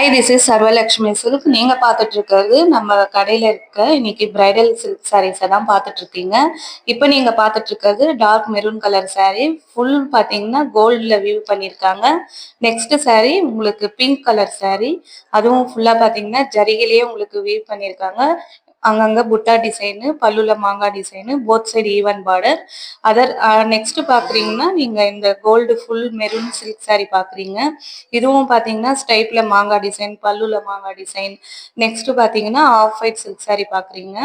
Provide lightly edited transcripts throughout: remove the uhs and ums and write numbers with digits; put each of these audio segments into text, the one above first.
Hi, this is Sarvalakshmi silk. நீங்கள் பார்த்துட்டு இருக்கிறது நம்ம கடையில் இருக்க இன்னைக்கு பிரைடல் சில்க் சாரீஸை தான் பார்த்துட்டு இருக்கீங்க. இப்போ நீங்கள் பார்த்துட்டு இருக்கிறது dark maroon colour sari. Full பார்த்தீங்கன்னா கோல்டில் வியூ பண்ணியிருக்காங்க. நெக்ஸ்ட் சாரீ உங்களுக்கு பிங்க் கலர் சாரீ. அதுவும் ஃபுல்லாக பார்த்தீங்கன்னா ஜரிகிலேயே உங்களுக்கு வியூ பண்ணியிருக்காங்க. அங்கங்கே புட்டா டிசைனு, பல்லுல மாங்காய் design, both side even border. Next பார்க்குறீங்கன்னா நீங்கள் இந்த gold full maroon silk sari பார்க்குறீங்க. இதுவும் பார்த்தீங்கன்னா ஸ்டைப்ல மாங்காய் டிசைன், பல்லுல மாங்காய் டிசைன். நெக்ஸ்ட் பார்த்தீங்கன்னா ஆஃப் ஒயிட் சில்க் சாரீ பார்க்குறீங்க.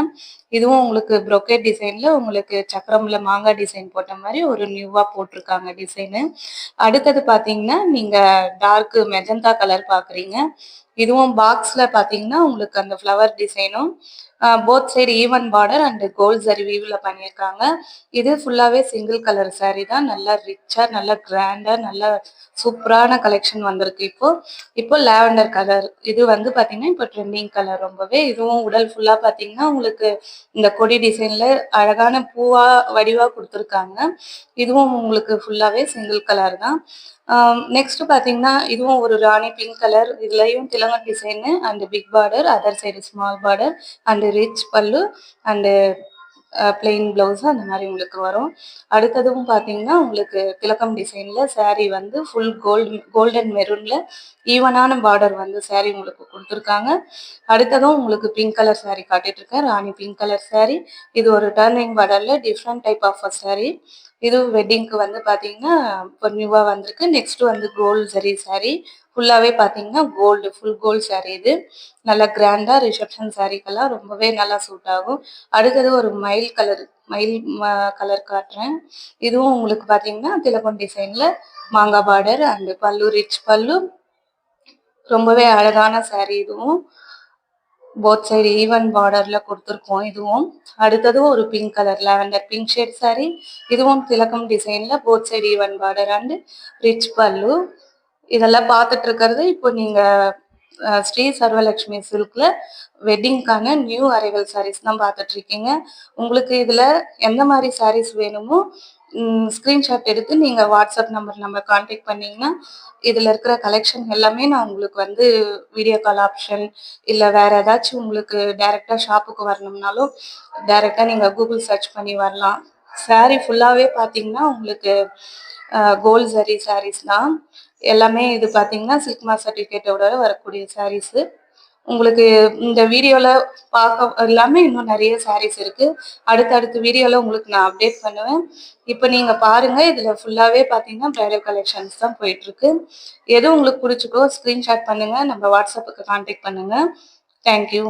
இதுவும் உங்களுக்கு ப்ரொக்கேட் டிசைன்ல உங்களுக்கு சக்கரம்ல மாங்காய் டிசைன் போட்ட மாதிரி ஒரு நியூவா போட்டிருக்காங்க டிசைனு. அடுத்தது பார்த்தீங்கன்னா நீங்க டார்க் மெஜந்தா கலர் பார்க்குறீங்க. இதுவும் பாக்ஸ்ல பார்த்தீங்கன்னா உங்களுக்கு அந்த ஃப்ளவர் டிசைனும் both side even border and gold zari வீவ்ல பண்ணியிருக்காங்க. இது ஃபுல்லாவே சிங்கிள் கலர் சாரீ தான். நல்லா ரிச்சா, நல்லா கிராண்டா, நல்லா சூப்பரான கலெக்ஷன் வந்திருக்கு. இப்போ லாவெண்டர் கலர் இது வந்து பாத்தீங்கன்னா இப்போ ட்ரெண்டிங் கலர் ரொம்பவே. இதுவும் உடல் ஃபுல்லா பாத்தீங்கன்னா உங்களுக்கு இந்த கொடி டிசைன்ல அழகான பூவா வடிவா கொடுத்துருக்காங்க. இதுவும் உங்களுக்கு ஃபுல்லாவே சிங்கிள் கலர் தான். நெக்ஸ்ட் பார்த்தீங்கன்னா இதுவும் ஒரு ராணி பிங்க் கலர். இதுலயும் திலங்க design and big border, other side small border and rich பல்லு அண்டு பிளெயின் பிளவுஸ் அந்த மாதிரி உங்களுக்கு வரும். அடுத்ததும் பார்த்தீங்கன்னா உங்களுக்கு திலக்கம் டிசைன்ல சாரீ வந்து ஃபுல் கோல்டன் மெரூன்ல ஈவனான பார்டர் வந்து சாரீ உங்களுக்கு கொடுத்துருக்காங்க. அடுத்ததும் உங்களுக்கு பிங்க் கலர் சாரீ காட்டிட்டு இருக்கேன். ராணி பிங்க் கலர் சாரீ. இது ஒரு டர்னிங் பார்டர்ல டிஃப்ரெண்ட் டைப் ஆஃப் சாரீ. இது வெட்டிங்க்கு வந்து பார்த்தீங்கன்னா இப்போ நியூவாக வந்திருக்கு. நெக்ஸ்ட் வந்து கோல்டு சரி சாரீ. ஃபுல்லாகவே பார்த்தீங்கன்னா கோல்டு ஃபுல் கோல்டு சாரீ. இது நல்லா கிராண்டாக ரிசப்ஷன் சாரீக்கெல்லாம் ரொம்பவே நல்லா சூட் ஆகும். அடுத்தது ஒரு மயில் கலர் காட்டுறேன். இதுவும் உங்களுக்கு பார்த்தீங்கன்னா திலகம் டிசைனில் மாங்காய் பார்டர் அண்டு பல்லு ரிச் பல்லு. ரொம்பவே அழகான சாரீ. இதுவும் போத் சைடு ஈவன் பார்டர்ல கொடுத்துருக்கோம். இதுவும் அடுத்தது ஒரு pink colour lavender pink shade sari. இதுவும் திலகம் டிசைன்ல both side even border and rich பல்லு. இதெல்லாம் பார்த்துட்டு இருக்கிறது இப்போ நீங்க ஸ்ரீ சர்வலக்ஷ்மி சில்க்ல வெட்டிங்க்கான நியூ அரைவல் சாரீஸ் தான் பார்த்துட்டு இருக்கீங்க. உங்களுக்கு இதுல எந்த மாதிரி சாரீஸ் வேணுமோ ஸ்க்ரீன்ஷாட் எடுத்து நீங்கள் வாட்ஸ்அப் நம்பர் கான்டாக்ட் பண்ணிங்கன்னா இதில் இருக்கிற கலெக்ஷன் எல்லாமே நான் உங்களுக்கு வந்து வீடியோ கால் ஆப்ஷன் இல்லை வேறு ஏதாச்சும் உங்களுக்கு டைரெக்டாக ஷாப்புக்கு வரணும்னாலும் டைரெக்டாக நீங்கள் கூகுள் சர்ச் பண்ணி வரலாம். சாரீ ஃபுல்லாகவே பார்த்தீங்கன்னா உங்களுக்கு கோல்ட் ஜரி சாரீஸ் தான் எல்லாமே. இது பார்த்தீங்கன்னா சில்க்மா சர்டிஃபிகேட்டோட வரக்கூடிய சாரீஸு. உங்களுக்கு இந்த வீடியோவில் பார்க்க எல்லாமே இன்னும் நிறைய சாரீஸ் இருக்குது. அடுத்தடுத்த வீடியோவில் உங்களுக்கு நான் அப்டேட் பண்ணுவேன். இப்போ நீங்கள் பாருங்கள், இதில் ஃபுல்லாகவே பார்த்தீங்கன்னா ப்ரைடல் கலெக்ஷன்ஸ் தான் போயிட்டுருக்கு. எது உங்களுக்கு பிடிச்சிக்கோ ஸ்க்ரீன்ஷாட் பண்ணுங்கள், நம்ம வாட்ஸ்அப்புக்கு கான்டாக்ட் பண்ணுங்கள். தேங்க்யூ.